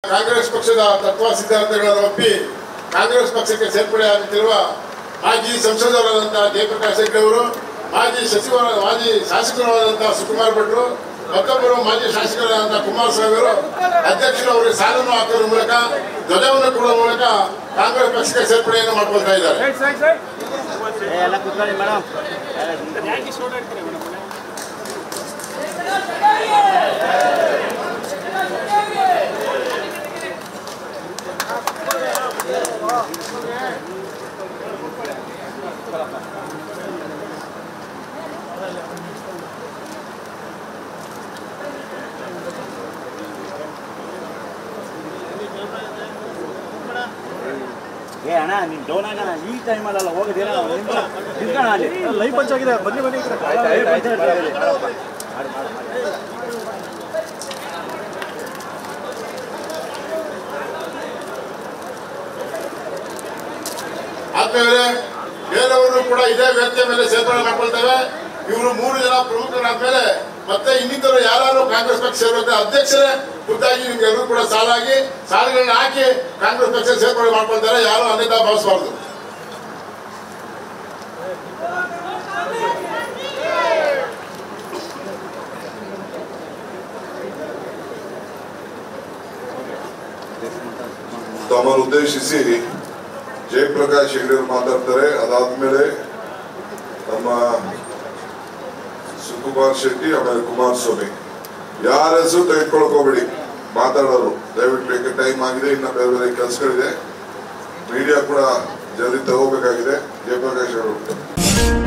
ಕಾಂಗ್ರೆಸ್ ಪಕ್ಷದ ತತ್ವ ಸಿದ್ಧಾಂತಗಳನ್ನು ಒಪ್ಪಿ ಕಾಂಗ್ರೆಸ್ ಪಕ್ಷಕ್ಕೆ ಸೇರ್ಪಡೆಯಾಗುತ್ತಿರುವ ಮಾಜಿ ಸಂಸದರಾದಂತಹ ಜಯಪ್ರಕಾಶ್ ಹೆಗ್ಡೆ ಅವರು, ಮಾಜಿ ಶಾಸಕರಾದಂತಹ ಸುಕುಮಾರ್ ಭಟ್ರು, ಮತ್ತೊಬ್ಬರು ಮಾಜಿ ಶಾಸಕರಾದಂತಹ ಕುಮಾರಸ್ವಾಮಿ ಅವರು ಅಧ್ಯಕ್ಷರು ಅವರಿಗೆ ಸಾಲನ್ನು ಹಾಕುವ ಮೂಲಕ, ಧ್ವಜವನ್ನು ಕೊಡುವ ಮೂಲಕ ಕಾಂಗ್ರೆಸ್ ಪಕ್ಷಕ್ಕೆ ಸೇರ್ಪಡೆಯನ್ನು ಮಾಡ್ಕೊಳ್ತಾ ಇದ್ದಾರೆ. ಅಣ್ಣ ನೀನು ಡೌನ್ ಆಗೋಣ ಈ ಟೈಮಲ್ಲ ಹೋಗೋದೇನ ನಿಂತ್ಕೋಣ ಅಲ್ಲಿ ಲೈವ್ ಪಂಚ್ ಆಗಿದೆ. ಬನ್ನಿ ಬನ್ನಿ ಆದ್ಮೇಲೆ ಬೇರೆಯವರು ಕೂಡ ಇದೇ ವೇದಿಕೆ ಮೇಲೆ ಸೇರ್ಪಡೆ ಮಾಡ್ಕೊಳ್ತೇವೆ. ಇವರು 3 ಜನ ಪ್ರಮುಖರಾದ್ಮೇಲೆ ಮತ್ತೆ ಇನ್ನಿತರು ಯಾರು ಕಾಂಗ್ರೆಸ್ ಪಕ್ಷ ಸೇರುವಂತೆ ಅಧ್ಯಕ್ಷರೇ ಖುದ್ದಾಗಿ ನಿಮ್ಗೆಲ್ಲರೂ ಕೂಡ ಸಾಲಗಳನ್ನ ಹಾಕಿ ಕಾಂಗ್ರೆಸ್ ಪಕ್ಷ ಸೇರ್ಪಡೆ ಮಾಡ್ಕೊಳ್ತಾರೆ. ಯಾರು ಅನ್ಯತಾ ಭಾವಿಸಬಾರ್ದು. ತಮ್ಮನ್ನು ಉದ್ದೇಶಿಸಿ ಜಯಪ್ರಕಾಶ್ ಹೆಗ್ಡೆ ಅವರು ಮಾತಾಡ್ತಾರೆ. ಅದಾದ್ಮೇಲೆ ನಮ್ಮ ಸುಕುಮಾರ್ ಶೆಟ್ಟಿ, ಆಮೇಲೆ ಕುಮಾರಸ್ವಾಮಿ. ಯಾರ ಹೆಸರು ತೆಗೆದುಕೊಳಕ್ ಹೋಗ್ಬೇಡಿ, ಮಾತಾಡೋರು ದಯವಿಟ್ಟು. ಟೈಮ್ ಆಗಿದೆ, ಇನ್ನ ಬೇರೆ ಬೇರೆ ಕೆಲಸಗಳಿದೆ. ಮೀಡಿಯಾ ಕೂಡ ಜಲ್ದಿ ತಗೋಬೇಕಾಗಿದೆ. ಜಯಪ್ರಕಾಶ್ ಅವರು